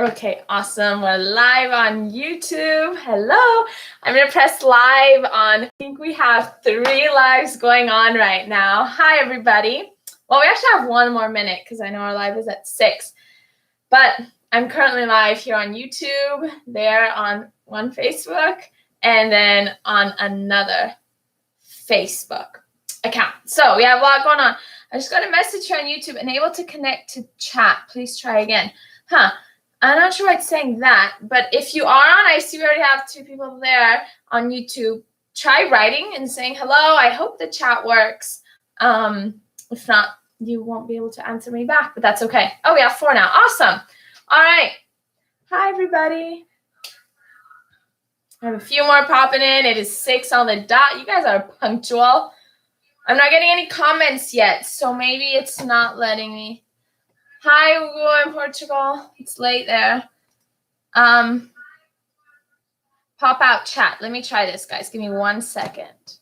Okay, awesome. We're live on YouTube. Hello. I'm going to press live on, I think we have 3 lives going on right now. Hi, everybody. Well, we actually have 1 more minute because I know our live is at 6. But I'm currently live here on YouTube, there on one Facebook, and then on another Facebook account. So we have a lot going on. I just got a message here on YouTube, unable to connect to chat. Please try again. I'm not sure why it's saying that, but if you are on, I see we already have 2 people there on YouTube. Try writing and saying hello. I hope the chat works. If not, you won't be able to answer me back, but that's okay. Oh, we have 4 now. Awesome. All right. Hi, everybody. I have a few more popping in. It is 6 on the dot. You guys are punctual. I'm not getting any comments yet, so maybe it's not letting me. Hi, Hugo in Portugal. It's late there. Pop out chat. Let me try this, guys. Give me 1 second.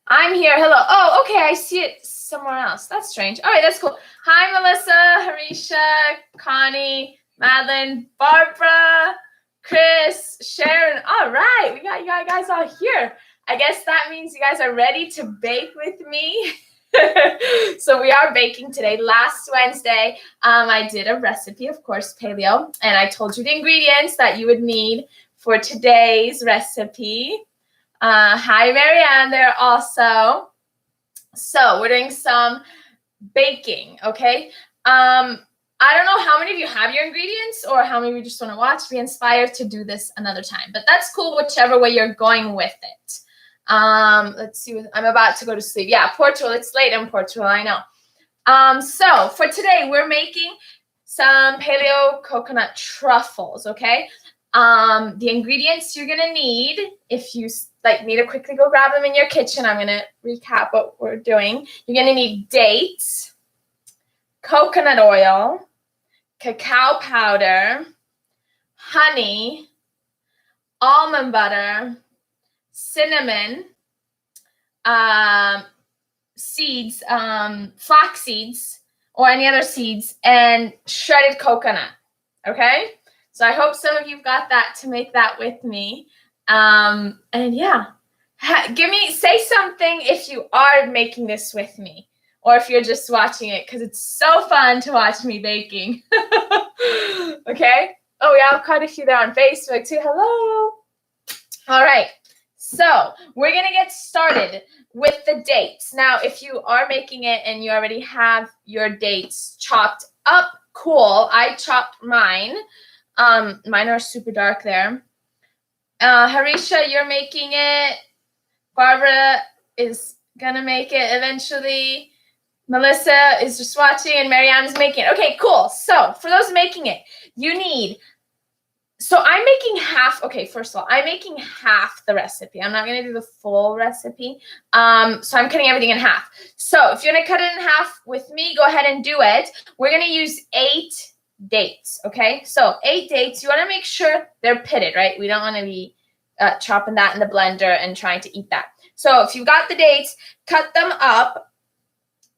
I'm here. Hello. Oh, okay. I see it somewhere else. That's strange. All right, that's cool. Hi, Melissa, Harisha, Connie, Madeline, Barbara, Chris, Sharon. All right. We got you guys all here. I guess that means you guys are ready to bake with me. So we are baking today. Last Wednesday, I did a recipe, of course, paleo, and I told you the ingredients that you would need for today's recipe. Hi, Marianne there also. So we're doing some baking, okay? I don't know how many of you have your ingredients or how many of you just want to watch, be inspired to do this another time, but that's cool, whichever way you're going with it. Let's see. I'm about to go to sleep. Yeah, Portugal. It's late in Portugal. I know. So for today, we're making some paleo coconut truffles. Okay. The ingredients you're gonna need, if you like me to quickly go grab them in your kitchen, I'm gonna recap what we're doing. You're gonna need dates, coconut oil, cacao powder, honey, almond butter, cinnamon, seeds, flax seeds, or any other seeds, and shredded coconut. Okay, so I hope some of you've got that to make that with me. And yeah, say something if you are making this with me, or if you're just watching it, because it's so fun to watch me baking. Okay. Oh, we have quite a few there on Facebook too. Hello. All right. So we're going to get started with the dates. Now, if you are making it and you already have your dates chopped up, cool. I chopped mine. Mine are super dark there. Harisha, you're making it. Barbara is going to make it eventually. Melissa is just watching and Marianne's making it. Okay, cool. So for those making it, you need... So I'm making half. Okay, first of all, I'm making half the recipe. I'm not going to do the full recipe. So I'm cutting everything in half. So if you're going to cut it in half with me, go ahead and do it. We're going to use 8 dates, okay? So 8 dates. You want to make sure they're pitted, right? We don't want to be chopping that in the blender and trying to eat that. So if you've got the dates, cut them up,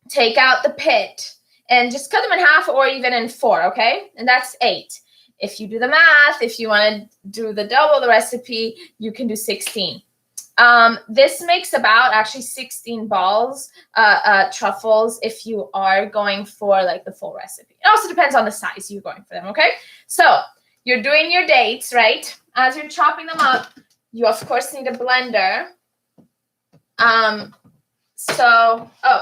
take out the pit, and just cut them in half or even in 4, okay? And that's 8. If you do the math, if you want to do the double the recipe, you can do 16. This makes about actually 16 balls, truffles, if you are going for like the full recipe. It also depends on the size you're going for them, okay? So you're doing your dates, right? As you're chopping them up, you of course need a blender.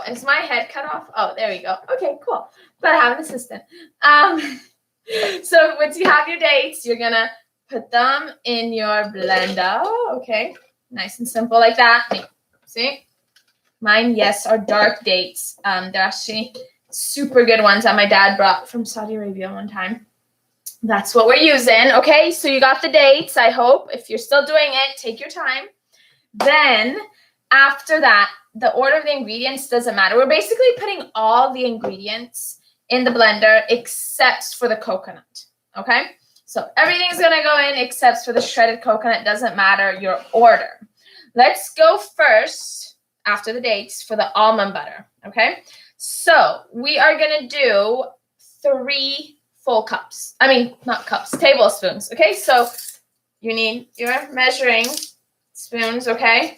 Is my head cut off? Oh, there we go. Okay, cool. But I have an assistant. So once you have your dates, you're going to put them in your blender. Okay, nice and simple like that. See? Mine, yes, are dark dates. They're actually super good ones that my dad brought from Saudi Arabia one time. That's what we're using. Okay, so you got the dates, I hope. If you're still doing it, take your time. Then after that, the order of the ingredients doesn't matter. We're basically putting all the ingredients in the blender except for the coconut, okay? So everything's gonna go in except for the shredded coconut. Doesn't matter your order. Let's go first, after the dates, for the almond butter, okay? So we are gonna do 3 full cups. I mean, not cups, tablespoons. Okay, so you need your measuring spoons, okay?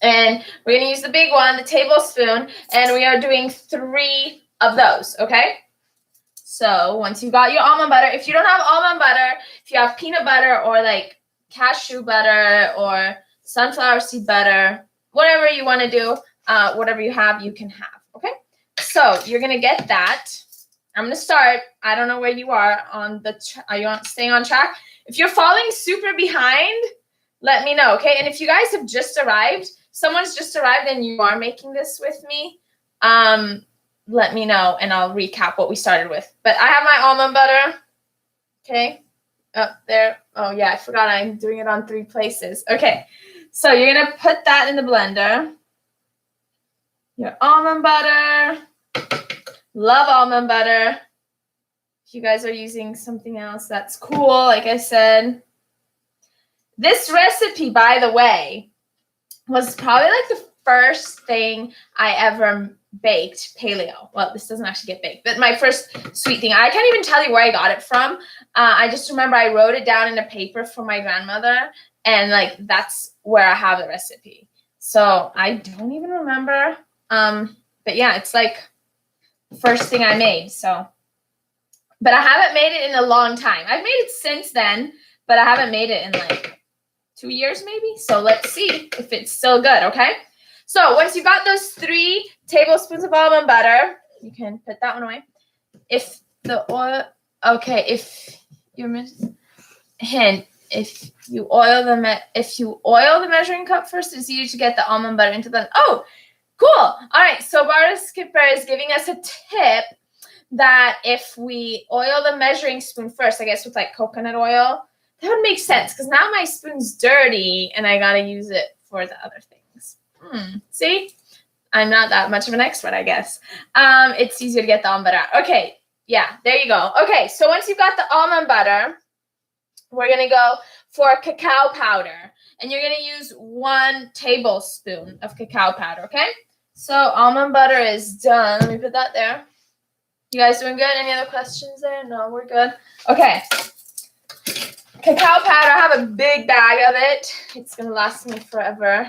And we're going to use the big one, the tablespoon, and we are doing 3 of those, okay? So once you got your almond butter, if you don't have almond butter, if you have peanut butter or like cashew butter or sunflower seed butter, whatever you want to do, whatever you have, you can have, okay? So you're going to get that. I'm going to start. I don't know where you are on the, are you staying on track? If you're falling super behind, let me know, okay? And if you guys have just arrived, someone's just arrived and you are making this with me, let me know and I'll recap what we started with. But I have my almond butter, okay, up there. Oh yeah, I forgot I'm doing it on 3 places. Okay, so you're gonna put that in the blender. Your almond butter. Love almond butter. If you guys are using something else, that's cool, like I said. This recipe, by the way, was probably like the first thing I ever baked paleo. Well, this doesn't actually get baked, but my first sweet thing. I can't even tell you where I got it from. I just remember I wrote it down in a paper for my grandmother, and like that's where I have the recipe. So I don't even remember. But yeah, it's like the first thing I made. So, but I haven't made it in a long time. I've made it since then, but I haven't made it in like 2 years maybe. So let's see if it's still good, okay? So once you got those 3 tablespoons of almond butter, you can put that one away. If the oil, okay, if you're if you oil the measuring cup first, it's easier to get the almond butter into the, oh, cool. All right, so Barda Skipper is giving us a tip that if we oil the measuring spoon first, I guess with like coconut oil, that would make sense because now my spoon's dirty and I gotta use it for the other things. See? I'm not that much of an expert, I guess. It's easier to get the almond butter out. Okay, yeah, there you go. Okay, so once you've got the almond butter, we're gonna go for cacao powder. And you're gonna use 1 tablespoon of cacao powder, okay? So almond butter is done. Let me put that there. You guys doing good? Any other questions there? No, we're good. Okay. Cacao powder, I have a big bag of it. It's going to last me forever.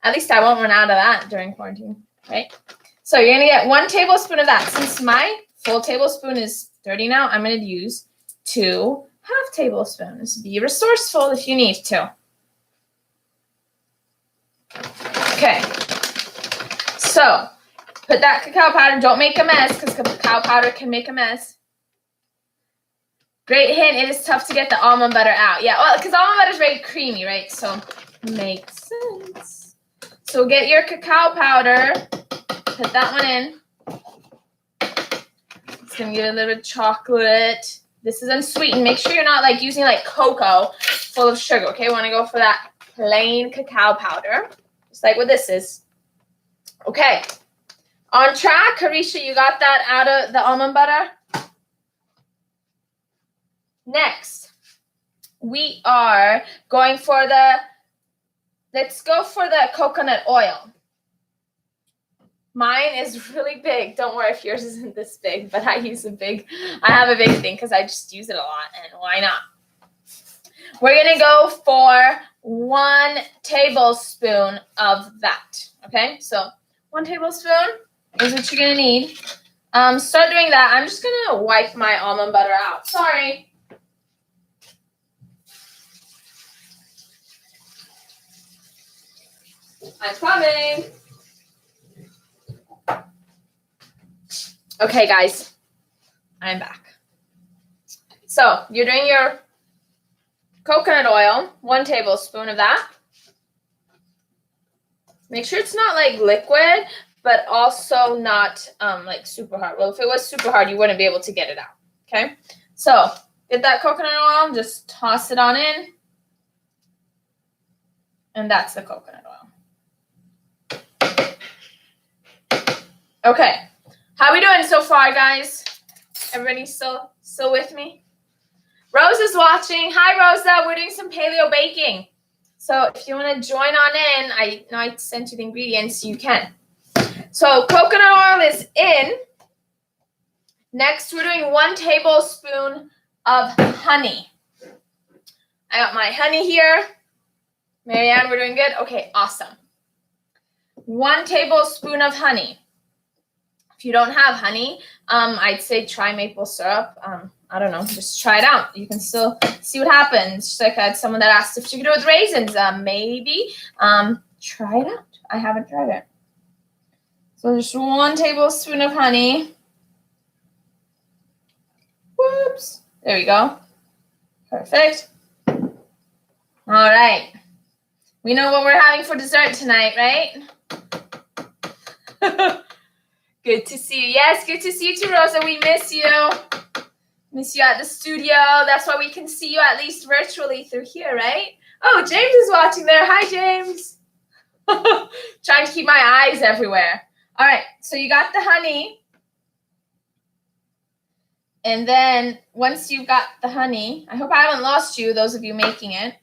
At least I won't run out of that during quarantine, right? So you're going to get 1 tablespoon of that. Since my full tablespoon is dirty now, I'm going to use 2 half tablespoons. Be resourceful if you need to. Okay. So put that cacao powder. Don't make a mess because cacao powder can make a mess. Great hint, it is tough to get the almond butter out. Yeah, well, because almond butter is very creamy, right? So, makes sense. So, get your cacao powder. Put that one in. It's going to give it a little bit of chocolate. This is unsweetened. Make sure you're not, like, using, like, cocoa full of sugar, okay? We want to go for that plain cacao powder, just like what this is. Okay. On track, Carisha, you got that out of the almond butter? Next, we are going for let's go for the coconut oil. Mine is really big. Don't worry if yours isn't this big, but I have a big thing because I just use it a lot, and why not? We're going to go for 1 tablespoon of that, okay? So 1 tablespoon is what you're going to need. Start doing that. I'm just going to wipe my almond butter out. Sorry. I'm coming. Okay, guys. I'm back. So, you're doing your coconut oil, 1 tablespoon of that. Make sure it's not like liquid, but also not like super hard. Well, if it was super hard, you wouldn't be able to get it out. Okay? So, get that coconut oil, just toss it on in. And that's the coconut oil. Okay, how we doing so far, guys? Everybody still with me? Rose is watching. Hi, Rosa. We're doing some paleo baking. So if you want to join on in, I know I sent you the ingredients. You can. So coconut oil is in. Next, we're doing 1 tablespoon of honey. I got my honey here. Marianne, we're doing good? Okay, awesome. 1 tablespoon of honey. If you don't have honey, I'd say try maple syrup. I don't know, just try it out. You can still see what happens. Just like I had someone that asked if you could do it with raisins. Maybe. Try it out. I haven't tried it. So just 1 tablespoon of honey. Whoops. There we go. Perfect. All right. We know what we're having for dessert tonight, right? Good to see you. Yes, good to see you too, Rosa. We miss you. Miss you at the studio. That's why we can see you at least virtually through here, right? Oh, James is watching there. Hi, James. Trying to keep my eyes everywhere. All right, so you got the honey. And then once you've got the honey, I hope I haven't lost you, those of you making it.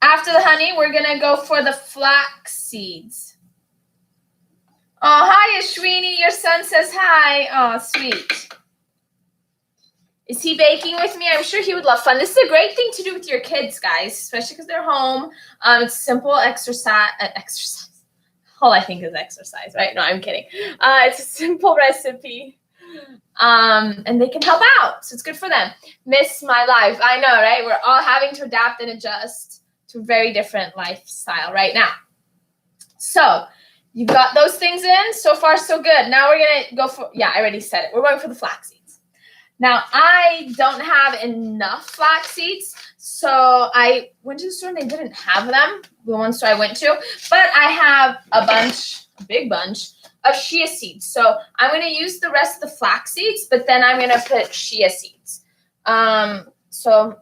After the honey, we're going to go for the flax seeds. Oh, hi, Ashwini. Your son says hi. Oh, sweet. Is he baking with me? I'm sure he would love fun. This is a great thing to do with your kids, guys, especially because they're home. It's simple exercise. All I think is exercise, right? No, I'm kidding. It's a simple recipe. And they can help out, so it's good for them. Miss my life. I know, right? We're all having to adapt and adjust to a very different lifestyle right now. So you've got those things in. So far, so good. Now we're going to go for, yeah, I already said it. We're going for the flax seeds. Now, I don't have enough flax seeds, so I went to the store and they didn't have them, the one store I went to, but I have a big bunch of chia seeds. So I'm going to use the rest of the flax seeds, but then I'm going to put chia seeds. So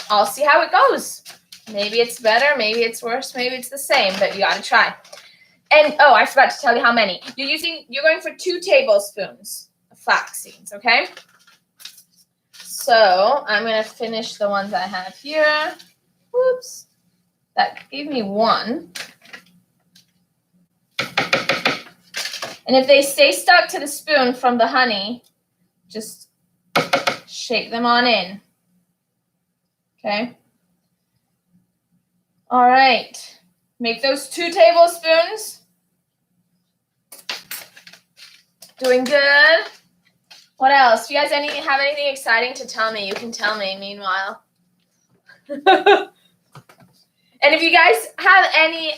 I'll see how it goes. Maybe it's better, maybe it's worse, maybe it's the same, but you got to try. And, oh, I forgot to tell you how many. You're going for 2 tablespoons of flax seeds, okay? So I'm going to finish the ones I have here. Whoops. That gave me 1. And if they stay stuck to the spoon from the honey, just shake them on in. Okay? All right. Make those 2 tablespoons. Doing good. What else? If you guys have anything exciting to tell me, you can tell me meanwhile. And if you guys have any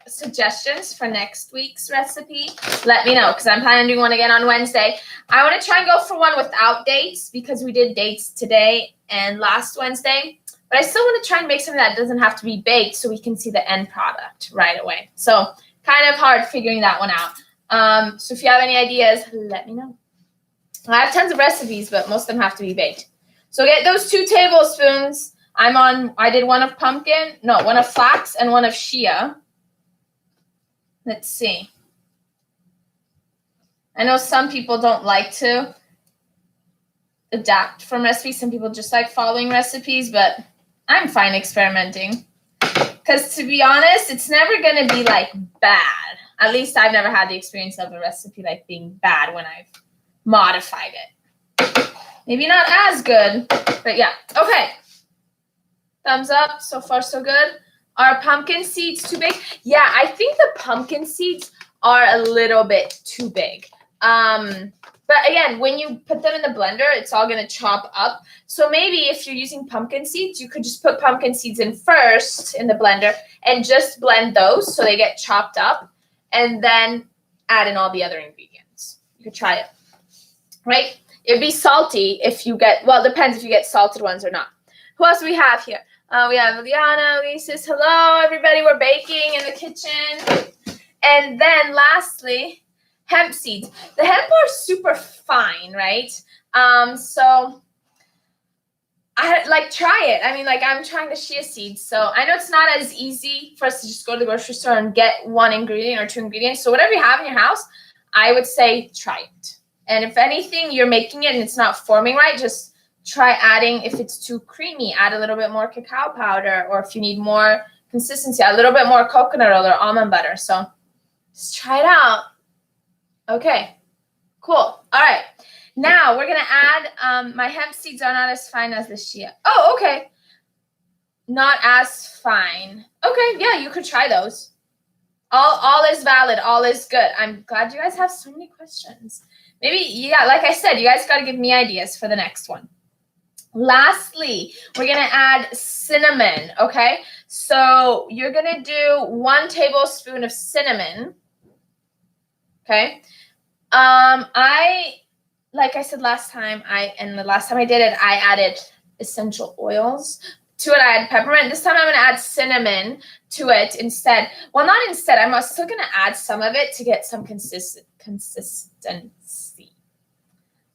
suggestions for next week's recipe, let me know, because I'm planning on doing one again on Wednesday. I want to try and go for one without dates, because we did dates today and last Wednesday. But I still want to try and make something that doesn't have to be baked so we can see the end product right away. So kind of hard figuring that one out. So if you have any ideas, let me know. I have tons of recipes, but most of them have to be baked. So get those 2 tablespoons. I did one of flax and one of chia. Let's see. I know some people don't like to adapt from recipes. Some people just like following recipes, but I'm fine experimenting. Because to be honest, it's never going to be like bad. At least I've never had the experience of a recipe like being bad when I've modified it. Maybe not as good, but yeah. Okay. Thumbs up. So far, so good. Are pumpkin seeds too big? Yeah, I think the pumpkin seeds are a little bit too big. But again, when you put them in the blender, it's all going to chop up. So maybe if you're using pumpkin seeds, you could just put pumpkin seeds in first in the blender and just blend those so they get chopped up, and then add in all the other ingredients. You could try it. Right? It'd be salty if you get, well, it depends if you get salted ones or not. Who else do we have here? We have Liana. Lee says, hello, everybody. We're baking in the kitchen. And then lastly, hemp seeds. The hemp are super fine, right? So I try it. I mean, I'm trying the chia seeds. So I know it's not as easy for us to just go to the grocery store and get 1 ingredient or 2 ingredients. So whatever you have in your house, I would say try it. And if anything, you're making it and it's not forming right, just try adding, if it's too creamy, add a little bit more cacao powder, or if you need more consistency, add a little bit more coconut oil or almond butter. So just try it out. Okay. Cool. All right. Now we're going to add, my hemp seeds are not as fine as the chia. Oh, okay. Not as fine. Okay, yeah, you could try those. All is valid. All is good. I'm glad you guys have so many questions. Maybe, yeah, like I said, you guys got to give me ideas for the next one. Lastly, we're going to add cinnamon, okay? So you're going to do 1 tablespoon of cinnamon, okay? Like I said last time, the last time I did it, I added essential oils. To it, I add peppermint. This time I'm going to add cinnamon to it instead. Well, not instead. I'm still going to add some of it to get some consistency.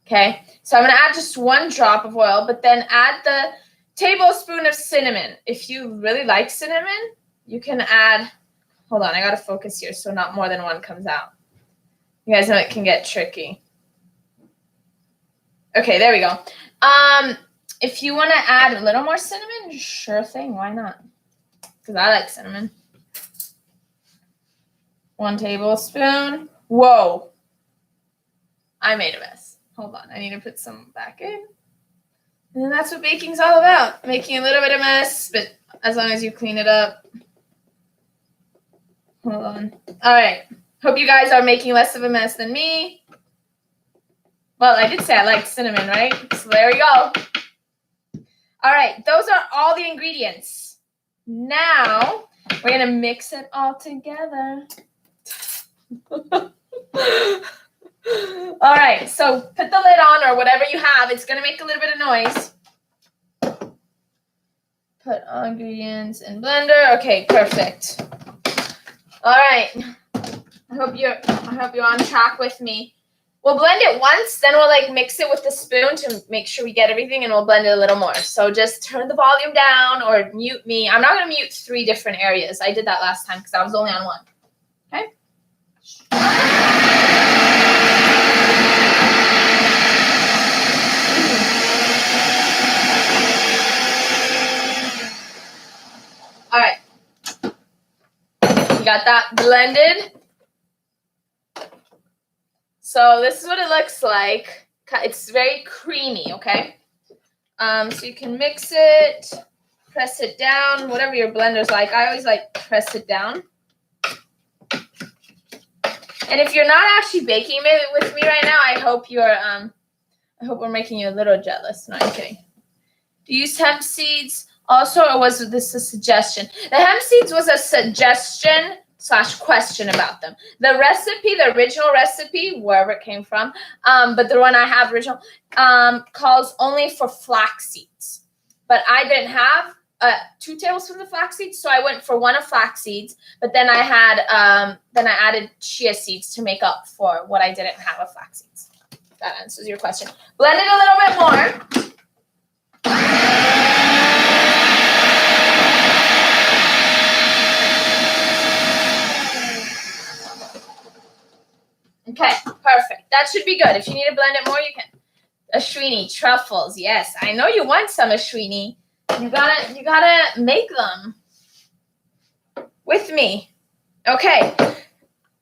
Okay, so I'm going to add just 1 drop of oil, but then add the tablespoon of cinnamon. If you really like cinnamon, you can add, hold on, I got to focus here so not more than 1 comes out. You guys know it can get tricky. Okay, there we go. If you want to add a little more cinnamon, sure thing, why not? Because I like cinnamon. 1 tablespoon. Whoa. I made a mess. Hold on, I need to put some back in. And that's what baking's all about. Making a little bit of mess, but as long as you clean it up. Hold on. All right. Hope you guys are making less of a mess than me. Well, I did say I liked cinnamon, right? So there we go. All right, those are all the ingredients. Now, we're going to mix it all together. All right, so put the lid on or whatever you have. It's going to make a little bit of noise. Put all ingredients in blender. Okay, perfect. All right. I hope you're on track with me. We'll blend it once, then we'll mix it with the spoon to make sure we get everything, and we'll blend it a little more. So just turn the volume down or mute me. I'm not going to mute 3 different areas. I did that last time because I was only on 1. Okay? All right. You got that blended? So this is what it looks like. It's very creamy, okay? So you can mix it, press it down, whatever your blender's like. I always press it down. And if you're not actually baking it with me right now, I hope we're making you a little jealous. No, I'm kidding. Do you use hemp seeds also, or was this a suggestion? The hemp seeds was a suggestion / question about them. The recipe, the original recipe, wherever it came from, but the one I have original, calls only for flax seeds. But I didn't have 2 tablespoons of flax seeds, so I went for 1 of flax seeds. But then I added chia seeds to make up for what I didn't have of flax seeds. That answers your question. Blend it a little bit more. Okay, perfect. That should be good. If you need to blend it more, you can. Ashwini, truffles. Yes, I know you want some, Ashwini. You gotta make them with me. Okay.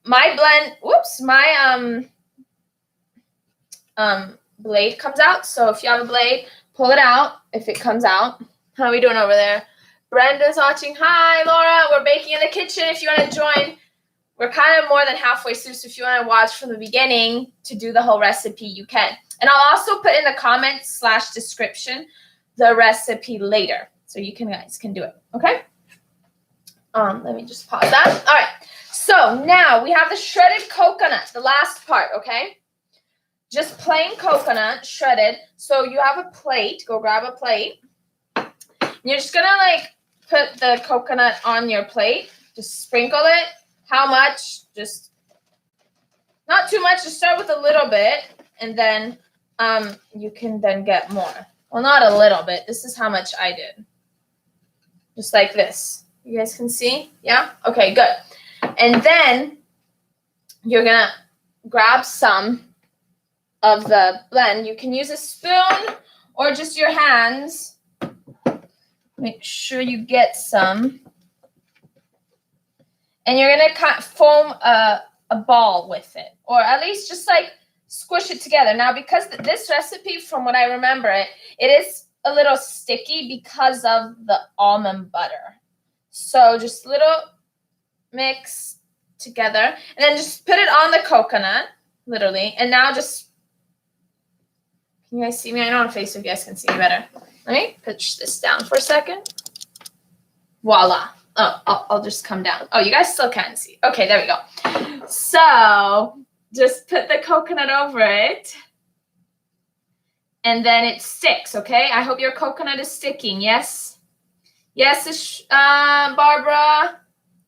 My blend, my blade comes out. So if you have a blade, pull it out if it comes out. How are we doing over there? Brenda's watching. Hi, Laura. We're baking in the kitchen if you want to join. We're kind of more than halfway through, so if you want to watch from the beginning to do the whole recipe, you can. And I'll also put in the comments / description the recipe later, so you guys can do it, okay? Let me just pause that. All right, so now we have the shredded coconut, the last part, okay? Just plain coconut, shredded. So you have a plate. Go grab a plate. And you're just going to, put the coconut on your plate. Just sprinkle it. How much? Just not too much. Just start with a little bit, and then you can then get more. Well, not a little bit. This is how much I did. Just like this. You guys can see? Yeah? Okay, good. And then you're going to grab some of the blend. You can use a spoon or just your hands. Make sure you get some. And you're going to foam a ball with it. Or at least just squish it together. Now, because this recipe, from what I remember, it is a little sticky because of the almond butter. So just little mix together, and then just put it on the coconut, literally. And now just, can you guys see me? I know on Facebook you guys can see me better. Let me push this down for a second. Voila. Oh, I'll just come down. Oh, you guys still can't see. Okay, there we go. So just put the coconut over it, and then it sticks, okay? I hope your coconut is sticking, yes? Yes, Barbara.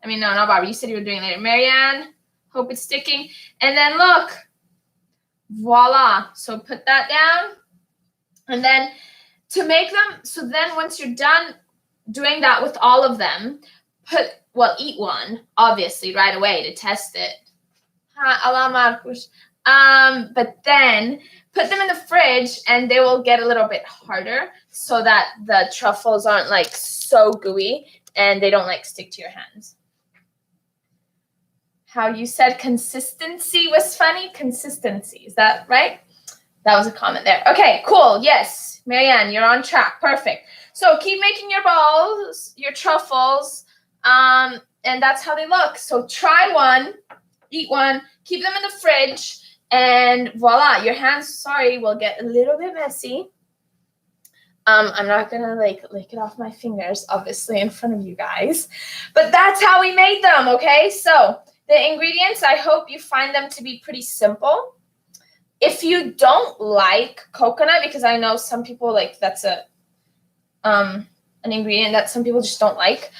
I mean, no, not Barbara. You said you were doing it later. Marianne, hope it's sticking. And then look, voila. So put that down. And then to make them, so then once you're done doing that with all of them, eat one, obviously, right away to test it. But then put them in the fridge, and they will get a little bit harder so that the truffles aren't like so gooey and they don't like stick to your hands. How you said consistency was funny. Consistency, is that right? That was a comment there. Okay, cool. Yes, Marianne, you're on track. Perfect. So keep making your balls, your truffles, and that's how they look. So try one, eat one, keep them in the fridge, and voila, your hands, sorry, will get a little bit messy. I'm not gonna like lick it off my fingers, obviously, in front of you guys, but that's how we made them. Okay, so the ingredients, I hope you find them to be pretty simple. If you don't like coconut, because I know some people like that's an ingredient that some people just don't like,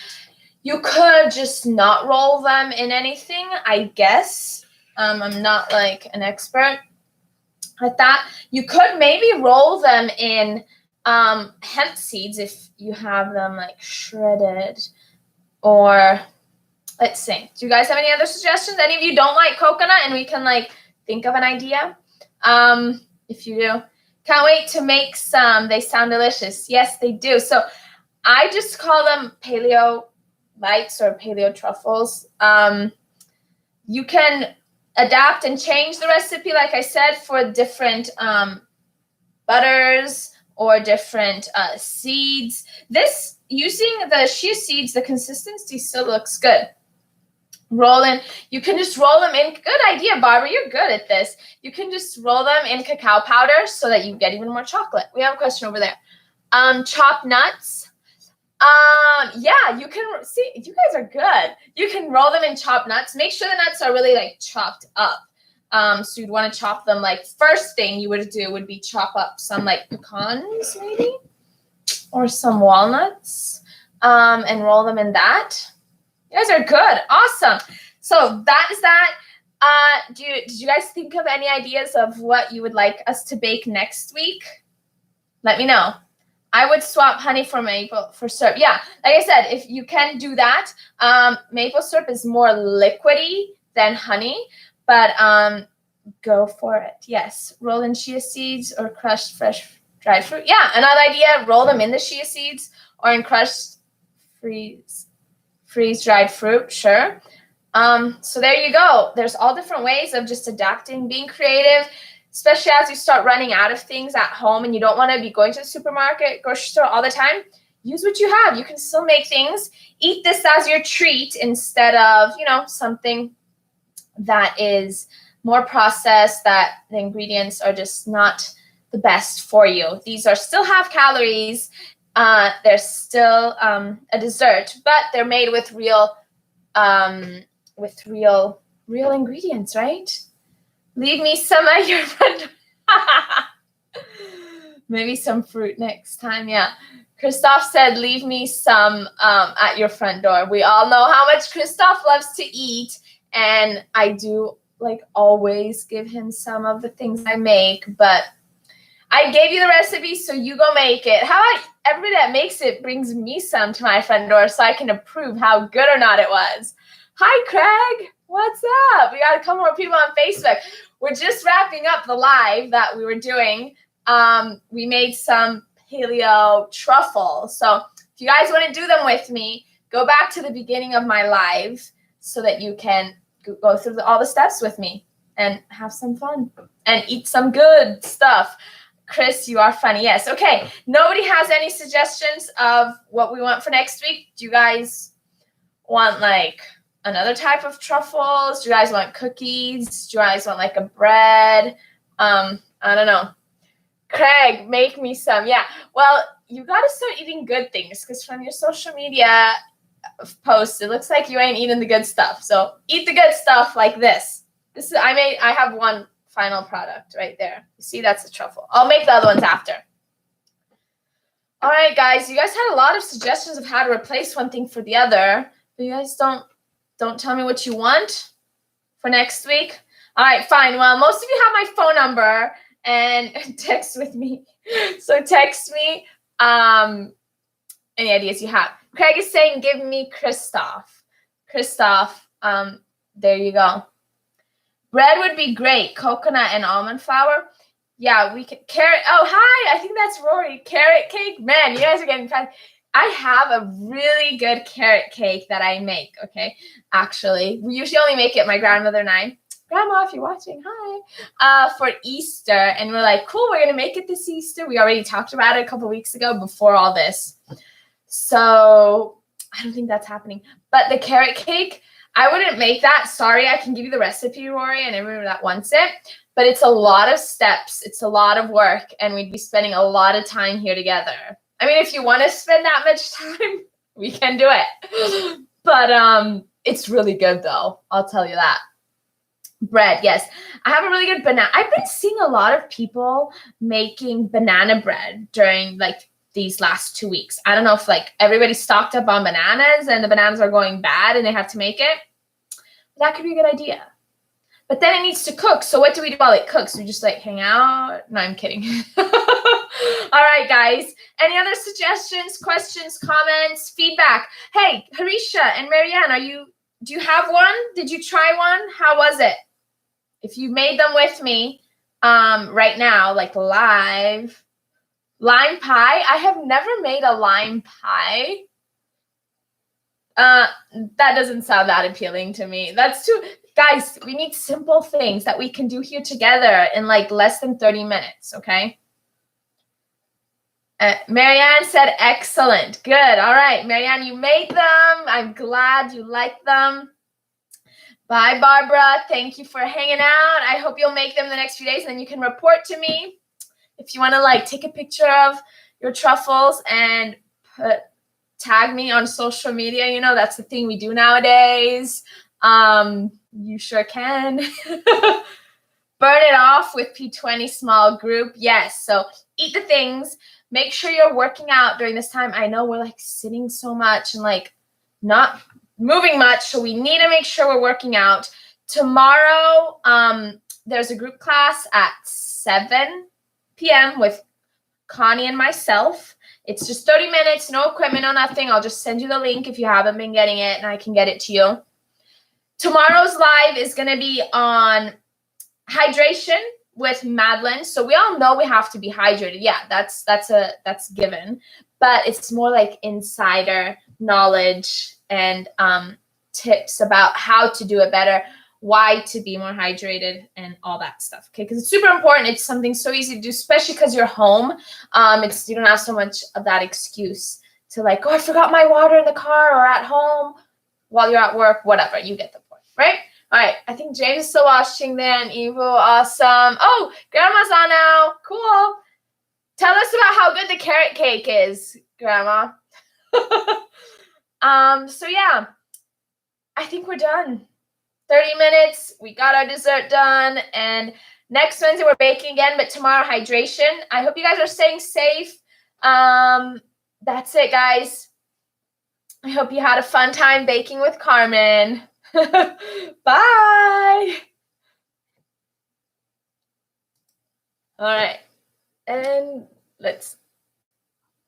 you could just not roll them in anything, I guess. I'm not like an expert at that. You could maybe roll them in hemp seeds if you have them like shredded, or let's see. Do you guys have any other suggestions? Any of you don't like coconut, and we can like think of an idea? If you do, can't wait to make some. They sound delicious. Yes, they do. So I just call them paleo lights or paleo truffles. You can adapt and change the recipe, like I said, for different butters or different seeds. This, using the chia seeds, the consistency still looks good. Roll in. You can just roll them in. Good idea, Barbara. You're good at this. You can just roll them in cacao powder so that you get even more chocolate. We have a question over there. Chopped nuts. Yeah, you can see, you guys are good. You can roll them in chopped nuts. Make sure the nuts are really like chopped up. So you'd want to chop them, like first thing you would do would be chop up some like pecans maybe, or some walnuts, and roll them in that. You guys are good. Awesome. So that is that. Did you guys think of any ideas of what you would like us to bake next week? Let me know. I would swap honey for maple for syrup. Yeah, like I said, if you can do that, maple syrup is more liquidy than honey, but go for it. Yes, roll in chia seeds or crushed fresh dried fruit. Yeah, another idea, roll them in the chia seeds or in crushed freeze dried fruit. Sure. So there you go. There's all different ways of just adapting, being creative, especially as you start running out of things at home and you don't want to be going to the supermarket, grocery store all the time. Use what you have. You can still make things. Eat this as your treat instead of, something that is more processed, that the ingredients are just not the best for you. These are still have calories. They're still a dessert, but they're made with real ingredients, right? Leave me some at your front door. Maybe some fruit next time, yeah. Christoph said, leave me some at your front door. We all know how much Christoph loves to eat, and I do, always give him some of the things I make, but I gave you the recipe, so you go make it. How about everybody that makes it brings me some to my front door so I can approve how good or not it was. Hi, Craig. What's up? We got a couple more people on Facebook. We're just wrapping up the live that we were doing. We made some paleo truffles. So if you guys want to do them with me, go back to the beginning of my live so that you can go through all the steps with me. and have some fun and eat some good stuff. Chris, you are funny. Yes. Okay. Nobody has any suggestions of what we want for next week? Do you guys want like another type of truffles? Do you guys want cookies? Do you guys want like a bread? I don't know. Craig, make me some. Yeah. Well, you got to start eating good things because from your social media posts, it looks like you ain't eating the good stuff. So eat the good stuff like this. I have one final product right there. You see, that's a truffle. I'll make the other ones after. All right, guys. You guys had a lot of suggestions of how to replace one thing for the other, but you guys don't tell me what you want for next week. All right, fine. Well, most of you have my phone number and text with me. So text me any ideas you have. Craig is saying, give me Christoph. Christoph, there you go. Bread would be great. Coconut and almond flour. Yeah, we can. Carrot. Oh, hi. I think that's Rory. Carrot cake. Man, you guys are getting fun. I have a really good carrot cake that I make, okay? Actually, we usually only make it, my grandmother and I. Grandma, if you're watching, hi. For Easter. And we're like, cool, we're going to make it this Easter. We already talked about it a couple weeks ago before all this. So I don't think that's happening. But the carrot cake, I wouldn't make that. Sorry, I can give you the recipe, Rory, and everyone that wants it. But it's a lot of steps. It's a lot of work. And we'd be spending a lot of time here together. I mean, if you want to spend that much time, we can do it. But it's really good, though. I'll tell you that. Bread, yes. I have a really good banana. I've been seeing a lot of people making banana bread during, like, these last 2 weeks. I don't know if like everybody's stocked up on bananas and the bananas are going bad and they have to make it. But that could be a good idea. But then it needs to cook. So what do we do while it cooks? We just like hang out? No, I'm kidding. All right, guys. Any other suggestions, questions, comments, feedback? Hey, Harisha and Marianne, do you have one? Did you try one? How was it? If you made them with me right now, like live. Lime pie? I have never made a lime pie. That doesn't sound that appealing to me. That's too... Guys, we need simple things that we can do here together in like less than 30 minutes, okay? Marianne said, excellent. Good. All right, Marianne, you made them. I'm glad you like them. Bye, Barbara. Thank you for hanging out. I hope you'll make them the next few days and then you can report to me. If you want to like take a picture of your truffles and tag me on social media, you know, that's the thing we do nowadays. You sure can. Burn it off with P20 small group. Yes. So eat the things. Make sure you're working out during this time. I know we're like sitting so much and like not moving much. So we need to make sure we're working out. Tomorrow, there's a group class at 7 p.m. with Connie and myself. It's just 30 minutes, no equipment, no nothing. I'll just send you the link if you haven't been getting it and I can get it to you. Tomorrow's live is going to be on hydration with Madeline. So we all know we have to be hydrated. Yeah, that's given. But it's more like insider knowledge and tips about how to do it better, why to be more hydrated and all that stuff, okay? Because it's super important. It's something so easy to do, especially because you're home. You don't have so much of that excuse to like, oh, I forgot my water in the car or at home while you're at work, whatever. You get the point, right? All right. I think James is still watching there and Evo, awesome. Oh, Grandma's on now. Cool. Tell us about how good the carrot cake is, Grandma. So yeah, I think we're done. 30 minutes, we got our dessert done, and next Wednesday we're baking again, but tomorrow hydration. I hope you guys are staying safe. That's it, guys. I hope you had a fun time baking with Carmen. Bye. All right, and let's